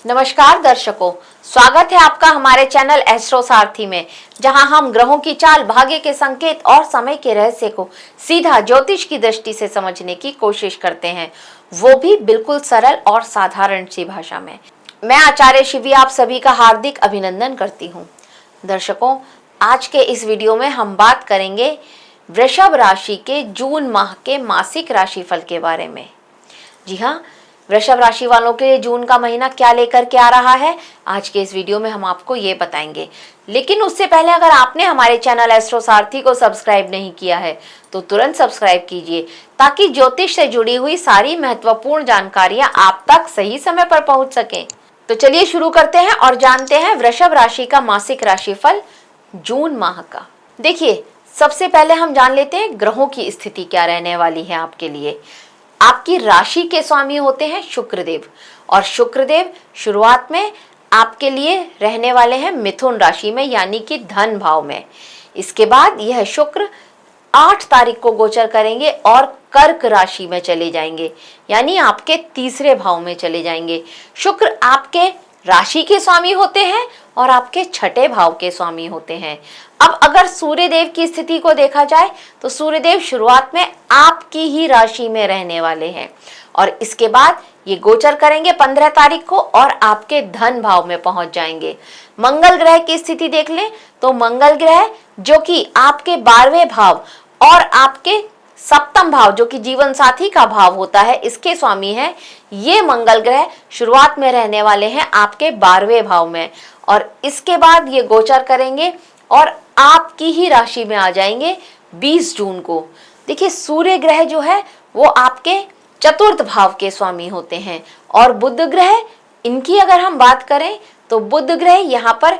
नमस्कार दर्शकों, स्वागत है आपका हमारे चैनल एस्ट्रो सारथी में, जहां हम ग्रहों की चाल, भाग्य के संकेत और समय के रहस्य को सीधा ज्योतिष की दृष्टि से समझने की कोशिश करते हैं, वो भी बिल्कुल सरल और साधारण सी भाषा में। मैं आचार्य शिवी आप सभी का हार्दिक अभिनंदन करती हूँ। दर्शकों, आज के इस वीडियो में हम बात करेंगे वृषभ राशि के जून माह के मासिक राशिफल के बारे में। जी हाँ, वृषभ राशि वालों के लिए जून का महीना क्या लेकर के आ रहा है, आज के इस वीडियो में हम आपको ये बताएंगे। लेकिन उससे पहले अगर आपने हमारे चैनल एस्ट्रो सारथी को सब्सक्राइब नहीं किया है तो तुरंत सब्सक्राइब कीजिए, ताकि ज्योतिष से जुड़ी हुई सारी महत्वपूर्ण जानकारियां आप तक सही समय पर पहुंच सके। तो चलिए शुरू करते हैं और जानते हैं वृषभ राशि का मासिक राशिफल जून माह का। देखिए, सबसे पहले हम जान लेते हैं ग्रहों की स्थिति क्या रहने वाली है आपके लिए। आपकी राशि के स्वामी होते हैं शुक्रदेव, और शुक्रदेव शुरुआत में आपके लिए रहने वाले हैं मिथुन राशि में, यानी कि धन भाव में। इसके बाद यह शुक्र 8 तारीख को गोचर करेंगे और कर्क राशि में चले जाएंगे, यानी आपके तीसरे भाव में चले जाएंगे। शुक्र आपके राशि के स्वामी होते हैं और आपके छठे भाव के स्वामी होते हैं। अब अगर सूर्यदेव की स्थिति को देखा जाए तो सूर्यदेव शुरुआत में आपकी ही राशि में रहने वाले हैं, और इसके बाद ये गोचर करेंगे 15 तारीख को और आपके धन भाव में पहुंच जाएंगे। मंगल ग्रह की स्थिति देख लें तो मंगल ग्रह जो कि आपके 12वें भाव और आपके सप्तम भाव जो कि जीवन साथी का भाव होता है, इसके स्वामी हैं। ये मंगल ग्रह शुरुआत में रहने वाले हैं आपके 12वें भाव में, और इसके बाद ये गोचर करेंगे और आपकी ही राशि में आ जाएंगे 20 जून को। देखिए, सूर्य ग्रह जो है वो आपके चतुर्थ भाव के स्वामी होते हैं, और बुध ग्रह, इनकी अगर हम बात करें तो बुध ग्रह यहाँ पर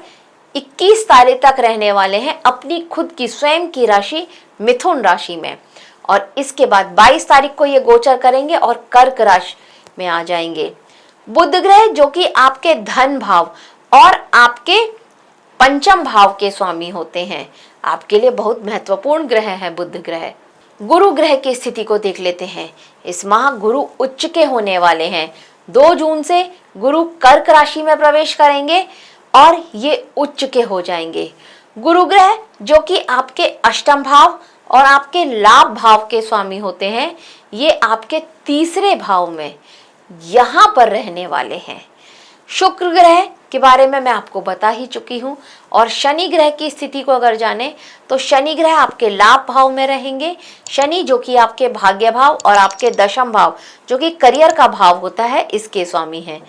21 तारीख तक रहने वाले हैं अपनी खुद की स्वयं की राशि मिथुन राशि में, और इसके बाद 22 तारीख को ये गोचर करेंगे और कर्क राशि में आ जाएंगे। बुध ग्रह जो कि आपके धन भाव और आपके पंचम भाव के स्वामी होते हैं, आपके लिए बहुत महत्वपूर्ण ग्रह है बुध ग्रह। गुरु ग्रह की स्थिति को देख लेते हैं। इस माह गुरु उच्च के होने वाले हैं। 2 जून से गुरु कर्क राशि में प्रवेश करेंगे और ये उच्च के हो जाएंगे। गुरु ग्रह जो कि आपके अष्टम भाव और आपके लाभ भाव के स्वामी होते हैं, ये आपके तीसरे भाव में यहां पर रहने वाले हैं। शुक्र ग्रह के बारे में मैं आपको बता ही चुकी हूं, और शनि ग्रह की स्थिति को अगर जाने तो शनि ग्रह आपके लाभ भाव में रहेंगे। शनि जो कि आपके भाग्य भाव और आपके दशम भाव जो कि करियर का भाव होता है, इसके स्वामी हैं।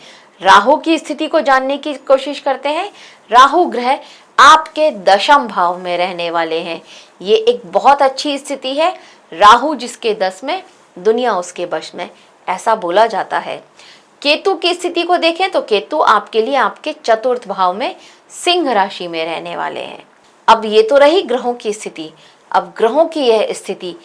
राहु की स्थिति को जानने की कोशिश करते हैं। राहु ग्रह आपके दशम भाव में रहने वाले हैं। ये एक बहुत अच्छी स्थिति है। राहु जिसके 10 में, दुनिया उसके वश में, ऐसा बोला जाता है। केतु की स्थिति को देखें तो केतु आपके लिए आपके चतुर्थ भाव में सिंह राशि में रहने वाले हैं। अब ये तो रही ग्रहों की स्थिति। अब ग्रहों की यह स्थिति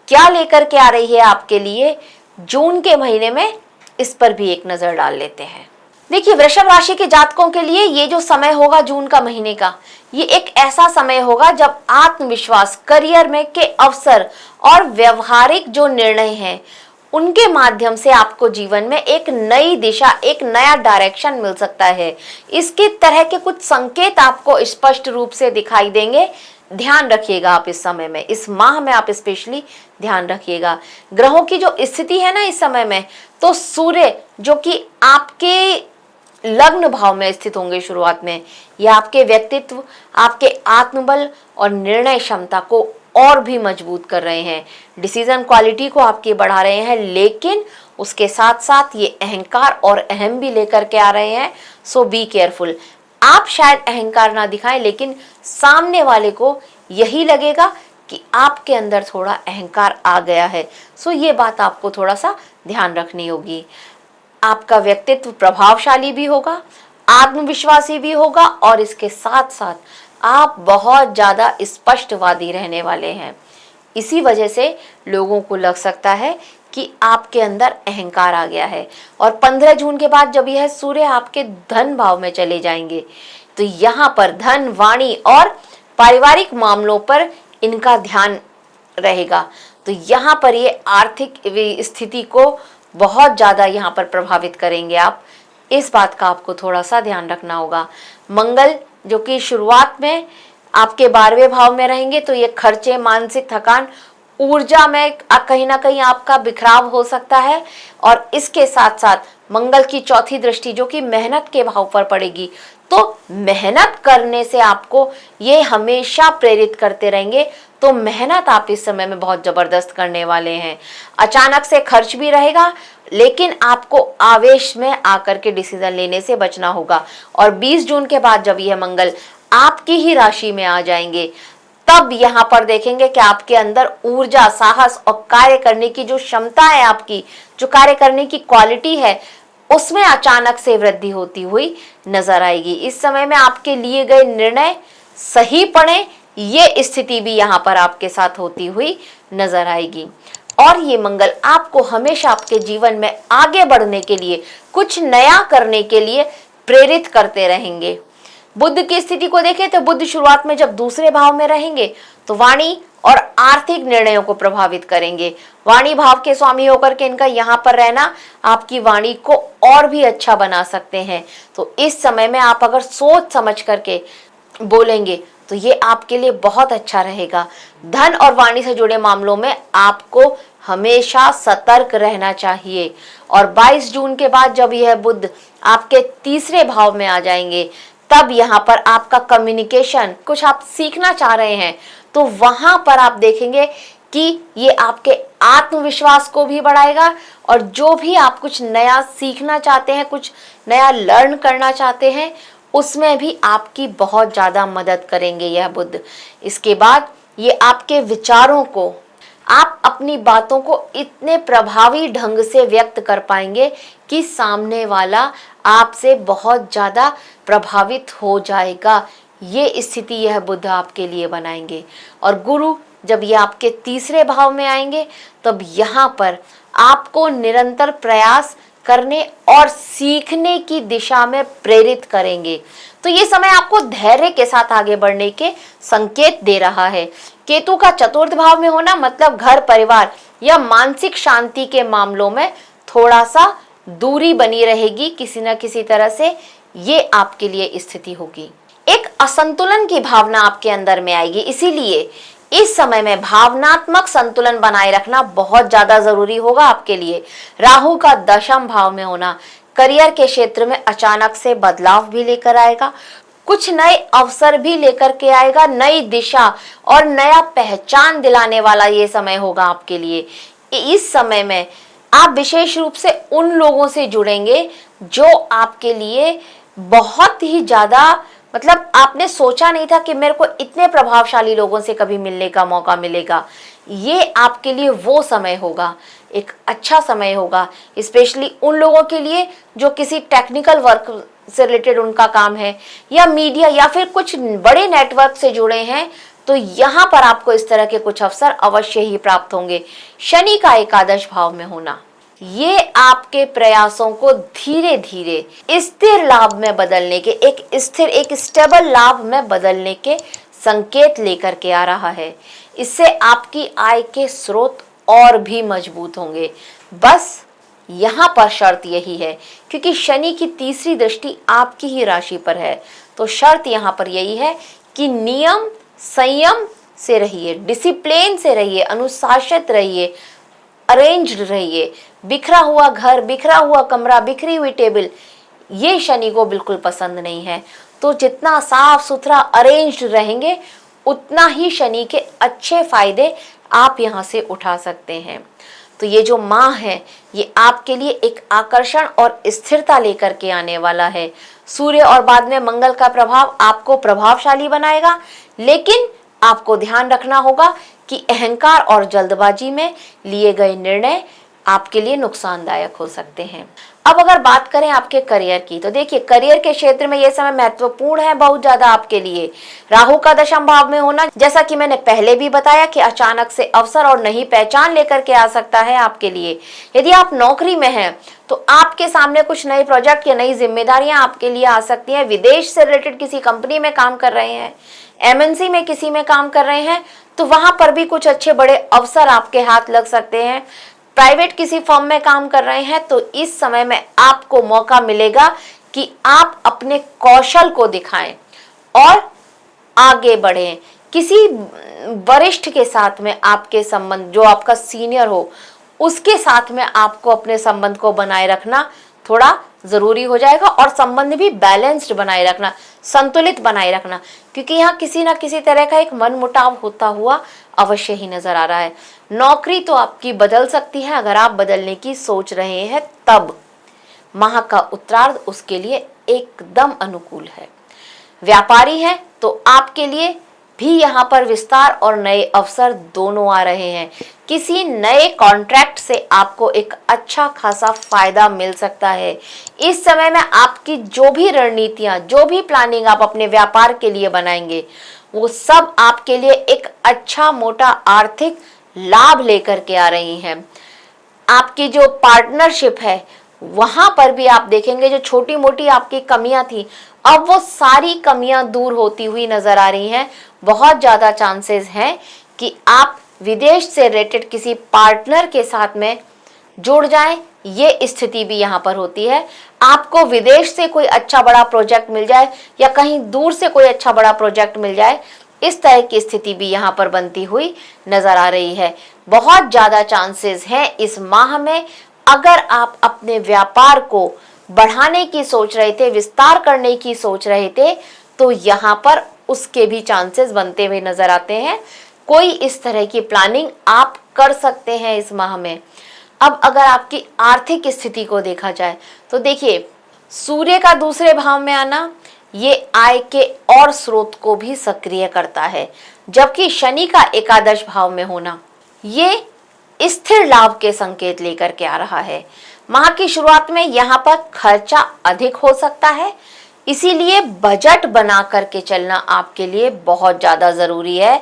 क्या लेकर के आ रही है आपके लिए जून के महीने में, इस पर भी एक नजर डाल लेते हैं। देखिए, वृषभ राशि के जातकों के लिए ये जो समय होगा जून का महीने का, ये एक ऐसा समय होगा जब आत्मविश्वास, करियर में के अवसर और व्यवहारिक जो निर्णय हैं उनके माध्यम से आपको जीवन में एक नई दिशा, एक नया डायरेक्शन मिल सकता है। इसके तरह के कुछ संकेत आपको स्पष्ट रूप से दिखाई देंगे। ध्यान रखिएगा आप इस समय में, इस माह में आप स्पेशली ध्यान रखिएगा। ग्रहों की जो स्थिति है ना इस समय में, तो सूर्य जो कि आपके लग्न भाव में स्थित होंगे शुरुआत में, यह आपके व्यक्तित्व, आपके आत्मबल और निर्णय क्षमता को और भी मजबूत कर रहे हैं। डिसीजन क्वालिटी को आपकी बढ़ा रहे हैं, लेकिन उसके साथ साथ ये अहंकार और अहम भी लेकर के आ रहे हैं। सो बी केयरफुल। आप शायद अहंकार ना दिखाएं, लेकिन सामने वाले को यही लगेगा कि आपके अंदर थोड़ा अहंकार आ गया है। सो ये बात आपको थोड़ा सा ध्यान रखनी होगी। आपका व्यक्तित्व प्रभावशाली भी होगा, आत्मविश्वासी भी होगा, और इसके साथ साथ आप बहुत ज़्यादा स्पष्टवादी रहने वाले हैं। इसी वजह से लोगों को लग सकता है कि आपके अंदर अहंकार आ गया है। और 15 जून के बाद जब यह सूर्य आपके धन भाव में चले जाएंगे तो यहाँ पर धन, वाणी और पारिवारिक मामलों पर इनका ध्यान रहेगा। तो यहाँ पर ये आर्थिक स्थिति को बहुत ज़्यादा यहाँ पर प्रभावित करेंगे आप। इस बात का आपको थोड़ा सा ध्यान रखना होगा। मंगल जो कि शुरुआत में आपके 12वें भाव में रहेंगे, तो ये खर्चे, मानसिक थकान, ऊर्जा में कहीं ना कहीं आपका बिखराव हो सकता है। और इसके साथ साथ मंगल की चौथी दृष्टि जो कि मेहनत के भाव पर पड़ेगी, तो मेहनत करने से आपको ये हमेशा प्रेरित करते रहेंगे। तो मेहनत आप इस समय में बहुत जबरदस्त करने वाले हैं। अचानक से खर्च भी रहेगा, लेकिन आपको आवेश में आकर के डिसीजन लेने से बचना होगा। और 20 जून के बाद जब यह मंगल आपकी ही राशि में आ जाएंगे, तब यहां पर देखेंगे कि आपके अंदर ऊर्जा, साहस और कार्य करने की जो क्षमता है, आपकी जो कार्य करने की क्वालिटी है, उसमें अचानक से वृद्धि होती हुई नजर आएगी। इस समय में आपके लिए गए निर्णय सही पड़े, ये स्थिति भी यहां पर आपके साथ होती हुई नजर आएगी। और ये मंगल आपको हमेशा आपके जीवन में आगे बढ़ने के लिए, कुछ नया करने के लिए प्रेरित करते रहेंगे। बुध की स्थिति को देखें तो बुध शुरुआत में जब दूसरे भाव में रहेंगे तो वाणी और आर्थिक निर्णयों को प्रभावित करेंगे। वाणी भाव के स्वामी होकर के इनका यहाँ पर रहना आपकी वाणी को और भी अच्छा बना सकते हैं। तो इस समय में आप अगर सोच समझ करके बोलेंगे तो ये आपके लिए बहुत अच्छा रहेगा। धन और वाणी से जुड़े मामलों में आपको हमेशा सतर्क रहना चाहिए। और 22 जून के बाद जब यह बुध आपके तीसरे भाव में आ जाएंगे, तब यहाँ पर आपका कम्युनिकेशन, कुछ आप सीखना चाह रहे हैं तो वहां पर आप देखेंगे कि ये आपके आत्मविश्वास को भी बढ़ाएगा। और जो भी आप कुछ नया सीखना चाहते हैं, कुछ नया लर्न करना चाहते हैं, उसमें भी आपकी बहुत ज़्यादा मदद करेंगे यह बुध। इसके बाद ये आपके विचारों को, आप अपनी बातों को इतने प्रभावी ढंग से व्यक्त कर पाएंगे कि सामने वाला आपसे बहुत ज़्यादा प्रभावित हो जाएगा। ये स्थिति यह बुध आपके लिए बनाएंगे। और गुरु जब ये आपके तीसरे भाव में आएंगे, तब यहाँ पर आपको निरंतर प्रयास करने और सीखने की दिशा में प्रेरित करेंगे। तो ये समय आपको धैर्य के साथ आगे बढ़ने के संकेत दे रहा है। केतु का चतुर्थ भाव में होना मतलब घर, परिवार या मानसिक शांति के मामलों में थोड़ा सा दूरी बनी रहेगी किसी न किसी तरह से, ये आपके लिए स्थिति होगी। एक असंतुलन की भावना आपके अंदर में आएगी, इसीलिए इस समय में भावनात्मक संतुलन बनाए रखना बहुत ज्यादा जरूरी होगा आपके लिए। राहु का दशम भाव में होना करियर के क्षेत्र में अचानक से बदलाव भी लेकर आएगा, कुछ नए अवसर भी लेकर के आएगा, नई दिशा और नया पहचान दिलाने वाला ये समय होगा आपके लिए। इस समय में आप विशेष रूप से उन लोगों से जुड़ेंगे जो आपके लिए बहुत ही ज्यादा, मतलब आपने सोचा नहीं था कि मेरे को इतने प्रभावशाली लोगों से कभी मिलने का मौका मिलेगा। ये आपके लिए वो समय होगा, एक अच्छा समय होगा, स्पेशली उन लोगों के लिए जो किसी टेक्निकल वर्क से रिलेटेड उनका काम है, या मीडिया या फिर कुछ बड़े नेटवर्क से जुड़े हैं, तो यहाँ पर आपको इस तरह के कुछ अवसर अवश्य ही प्राप्त होंगे। शनि का एकादश भाव में होना ये आपके प्रयासों को धीरे धीरे स्थिर लाभ में बदलने के, एक स्टेबल लाभ में बदलने के संकेत लेकर के आ रहा है। इससे आपकी आय के स्रोत और भी मजबूत होंगे। बस यहाँ पर शर्त यही है, क्योंकि शनि की तीसरी दृष्टि आपकी ही राशि पर है, तो शर्त यहाँ पर यही है कि नियम संयम से रहिए, डिसिप्लिन से रहिए, अनुशासित रहिए, अरेंज्ड रहिए। बिखरा हुआ घर, बिखरा हुआ कमरा, बिखरी हुई टेबल, ये शनि को बिल्कुल पसंद नहीं है। तो जितना साफ सुथरा अरेंज्ड रहेंगे, उतना ही शनि के अच्छे फायदे आप यहाँ से उठा सकते हैं। तो ये जो माह है, ये आपके लिए एक आकर्षण और स्थिरता लेकर के आने वाला है। सूर्य और बाद में मंगल का प्रभाव आपको प्रभावशाली बनाएगा, लेकिन आपको ध्यान रखना होगा कि अहंकार और जल्दबाजी में लिए गए निर्णय आपके लिए नुकसानदायक हो सकते हैं। अब अगर बात करें आपके करियर की, तो देखिए करियर के क्षेत्र में यह समय महत्वपूर्ण है बहुत ज्यादा आपके लिए। राहु का दशम भाव में होना, जैसा कि मैंने पहले भी बताया, कि अचानक से अवसर और नई पहचान लेकर के आ सकता है आपके लिए। यदि आप नौकरी में हैं तो आपके सामने कुछ नए प्रोजेक्ट या नई जिम्मेदारियां आपके लिए आ सकती हैं। विदेश से रिलेटेड किसी कंपनी में काम कर रहे हैं, एमएनसी में किसी में काम कर रहे हैं, तो वहां पर भी कुछ अच्छे बड़े अवसर आपके हाथ लग सकते हैं। प्राइवेट किसी फर्म में काम कर रहे हैं तो इस समय में आपको मौका मिलेगा कि आप अपने कौशल को दिखाएं और आगे बढ़ें। किसी वरिष्ठ के साथ में आपके संबंध, जो आपका सीनियर हो उसके साथ में आपको अपने संबंध को बनाए रखना थोड़ा जरूरी हो जाएगा, और संबंध भी बैलेंस्ड बनाए रखना, संतुलित बनाए रखना, क्योंकि यहाँ किसी ना किसी तरह का एक मनमुटाव होता हुआ अवश्य ही नजर आ रहा है। नौकरी तो आपकी बदल सकती है अगर आप बदलने की सोच रहे हैं, तब माह का उत्तरार्ध उसके लिए एकदम अनुकूल है। व्यापारी हैं तो आपके लिए भी यहाँ पर विस्तार और नए अवसर दोनों आ रहे हैं। किसी नए कॉन्ट्रैक्ट से आपको एक अच्छा खासा फायदा मिल सकता है। इस समय में आपकी जो भी रणनीतियां, जो भी प्लानिंग आप अपने व्यापार के लिए बनाएंगे, वो सब आपके लिए एक अच्छा मोटा आर्थिक लाभ लेकर के आ रही हैं। आपकी जो पार्टनरशिप है वहां पर भी आप देखेंगे जो छोटी मोटी आपकी कमियां थी, अब वो सारी कमियां दूर होती हुई नजर आ रही हैं। बहुत ज्यादा चांसेस हैं कि आप विदेश से रिलेटेड किसी पार्टनर के साथ में जुड़ जाएं, ये स्थिति भी यहाँ पर होती है। आपको विदेश से कोई अच्छा बड़ा प्रोजेक्ट मिल जाए या कहीं दूर से कोई अच्छा बड़ा प्रोजेक्ट मिल जाए, इस तरह की स्थिति भी यहाँ पर बनती हुई नजर आ रही है। बहुत ज्यादा चांसेस हैं इस माह में, अगर आप अपने व्यापार को बढ़ाने की सोच रहे थे, विस्तार करने की सोच रहे थे, तो यहाँ पर उसके भी चांसेस बनते हुए नजर आते हैं। कोई इस तरह की प्लानिंग आप कर सकते हैं इस माह में। अब अगर आपकी आर्थिक स्थिति को देखा जाए तो देखिए, सूर्य का दूसरे भाव में आना ये आय के और स्रोत को भी सक्रिय करता है, जबकि शनि का एकादश भाव में होना ये स्थिर लाभ के संकेत लेकर के आ रहा है। माह की शुरुआत में यहाँ पर खर्चा अधिक हो सकता है, इसीलिए बजट बना करके चलना आपके लिए बहुत ज्यादा जरूरी है।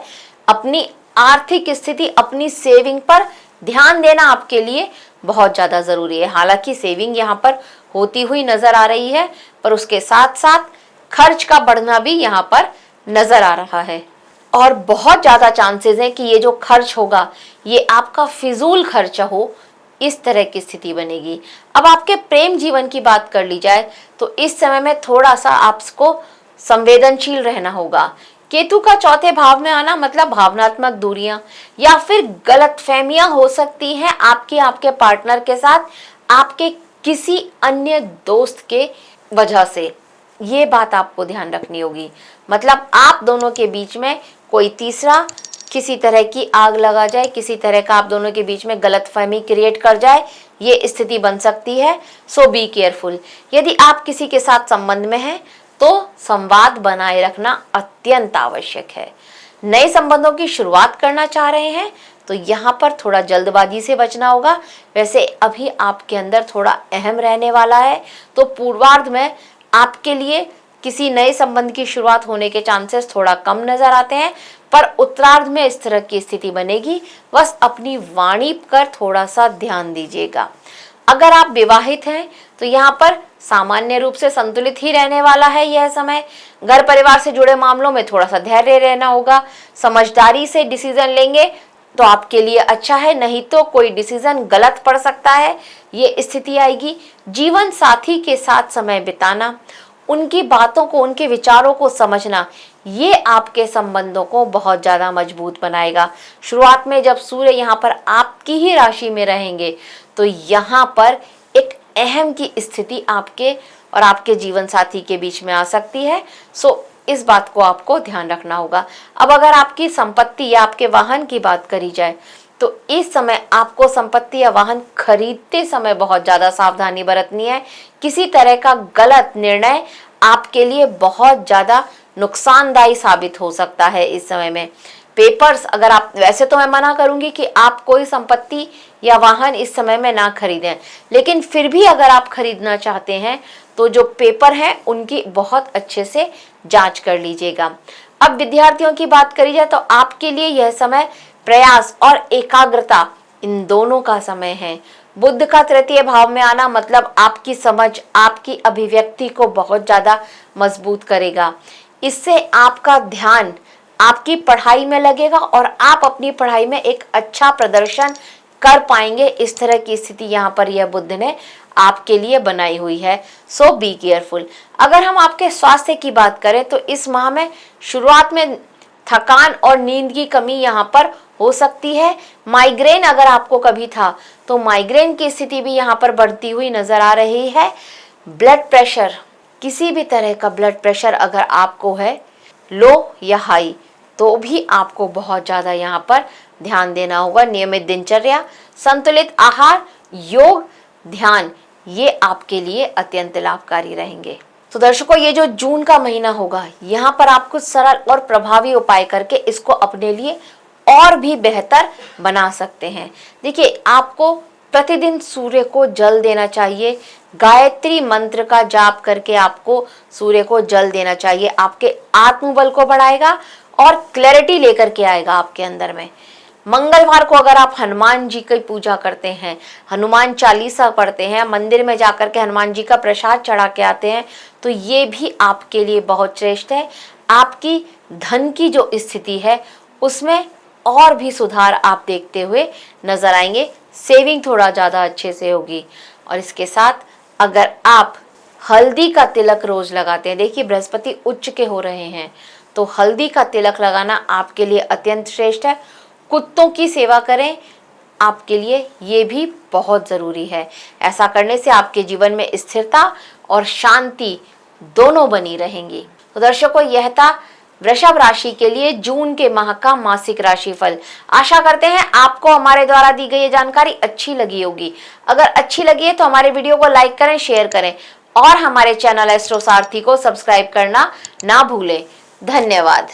अपनी आर्थिक स्थिति, अपनी सेविंग पर ध्यान देना आपके लिए बहुत ज्यादा जरूरी है। हालांकि सेविंग यहाँ पर होती हुई नजर आ रही है, पर उसके साथ साथ खर्च का बढ़ना भी यहाँ पर नजर आ रहा है, और बहुत ज्यादा चांसेस हैं कि ये जो खर्च होगा ये आपका फिजूल खर्चा हो, इस तरह की स्थिति बनेगी। अब आपके प्रेम जीवन की बात कर ली जाए तो इस समय में थोड़ा सा आपको संवेदनशील रहना होगा। केतु का चौथे भाव में आना मतलब भावनात्मक दूरियां या फिर गलतफहमियां हो सकती हैं आपकी आपके पार्टनर के साथ, आपके किसी अन्य दोस्त के वजह से। ये बात आपको ध्यान रखनी होगी, मतलब आप दोनों के बीच में कोई तीसरा किसी तरह की आग लगा जाए, किसी तरह का आप दोनों के बीच में गलतफहमी क्रिएट कर जाए, ये स्थिति बन सकती है। सो बी केयरफुल। यदि आप किसी के साथ संबंध में हैं तो संवाद बनाए रखना अत्यंत आवश्यक है। नए संबंधों की शुरुआत करना चाह रहे हैं तो यहाँ पर थोड़ा जल्दबाजी से बचना होगा। वैसे अभी आपके अंदर थोड़ा अहम रहने वाला है, तो पूर्वार्ध में आपके लिए किसी नए संबंध की शुरुआत होने के चांसेस थोड़ा कम नजर आते हैं, पर उत्तरार्ध में इस तरह की स्थिति बनेगी। बस अपनी वाणी पर थोड़ा सा ध्यान दीजिएगा। अगर आप विवाहित हैं तो यहाँ पर सामान्य रूप से संतुलित ही रहने वाला है यह समय। घर परिवार से जुड़े मामलों में थोड़ा सा धैर्य रहना होगा। समझदारी से डिसीजन लेंगे तो आपके लिए अच्छा है, नहीं तो कोई डिसीजन गलत पड़ सकता है, ये स्थिति आएगी। जीवन साथी के साथ समय बिताना, उनकी बातों को, उनके विचारों को समझना, ये आपके संबंधों को बहुत ज्यादा मजबूत बनाएगा। शुरुआत में जब सूर्य यहाँ पर आपकी ही राशि में रहेंगे तो यहाँ पर एक अहम की स्थिति आपके और आपके जीवन साथी के बीच में आ सकती है। सो इस बात को आपको ध्यान रखना होगा। अब अगर आपकी संपत्ति या आपके वाहन की बात करी जाए तो इस समय आपको संपत्ति या वाहन खरीदते समय बहुत ज्यादा सावधानी बरतनी है। किसी तरह का गलत निर्णय आपके लिए बहुत ज्यादा नुकसानदायी साबित हो सकता है इस समय में। पेपर्स, अगर आप, वैसे तो मैं मना करूंगी कि आप कोई संपत्ति या वाहन इस समय में ना खरीदें, लेकिन फिर भी अगर आप खरीदना चाहते हैं तो जो पेपर हैं उनकी बहुत अच्छे से जांच कर लीजिएगा। अब विद्यार्थियों की बात करी जाए तो आपके लिए यह समय प्रयास और एकाग्रता इन दोनों का समय है। बुध का तृतीय भाव में आना मतलब आपकी समझ, आपकी अभिव्यक्ति को बहुत ज्यादा मजबूत करेगा। इससे आपका ध्यान आपकी पढ़ाई में लगेगा और आप अपनी पढ़ाई में एक अच्छा प्रदर्शन कर पाएंगे, इस तरह की स्थिति यहाँ पर यह बुध ने आपके लिए बनाई हुई है। सो बी केयरफुल। अगर हम आपके स्वास्थ्य की बात करें तो इस माह में शुरुआत में थकान और नींद की कमी यहाँ पर हो सकती है। माइग्रेन अगर आपको कभी था तो माइग्रेन की स्थिति भी यहाँ पर बढ़ती हुई नजर आ रही है। ब्लड प्रेशर, किसी भी तरह का ब्लड प्रेशर अगर आपको है, लो या हाई, तो भी आपको बहुत ज़्यादा यहाँ पर ध्यान देना होगा। नियमित दिनचर्या, संतुलित आहार, योग, ध्यान, ये आपके लिए अत्यंत लाभकारी रहेंगे। तो दर्शकों, ये जो जून का महीना होगा, यहाँ पर आप कुछ सरल और प्रभावी उपाय करके इसको अपने लिए और भी बेहतर बना सकते हैं। देखिए, आपको प्रतिदिन सूर्य को जल देना चाहिए। गायत्री मंत्र का जाप करके आपको सूर्य को जल देना चाहिए। आपके आत्मबल को बढ़ाएगा और क्लैरिटी लेकर के आएगा आपके अंदर में। मंगलवार को अगर आप हनुमान जी की पूजा करते हैं, हनुमान चालीसा पढ़ते हैं, मंदिर में जाकर के हनुमान जी का प्रसाद चढ़ा के आते हैं, तो ये भी आपके लिए बहुत श्रेष्ठ है। आपकी धन की जो स्थिति है उसमें और भी सुधार आप देखते हुए नजर आएंगे। सेविंग थोड़ा ज़्यादा अच्छे से होगी। और इसके साथ अगर आप हल्दी का तिलक रोज लगाते हैं, देखिए बृहस्पति उच्च के हो रहे हैं, तो हल्दी का तिलक लगाना आपके लिए अत्यंत श्रेष्ठ है। कुत्तों की सेवा करें, आपके लिए ये भी बहुत ज़रूरी है। ऐसा करने से आपके जीवन में स्थिरता और शांति दोनों बनी रहेंगी। तो दर्शकों, यह था वृषभ राशि के लिए जून के माह का मासिक राशिफल। आशा करते हैं आपको हमारे द्वारा दी गई ये जानकारी अच्छी लगी होगी। अगर अच्छी लगी है तो हमारे वीडियो को लाइक करें, शेयर करें और हमारे चैनल एस्ट्रो सारथी को सब्सक्राइब करना ना भूलें। धन्यवाद।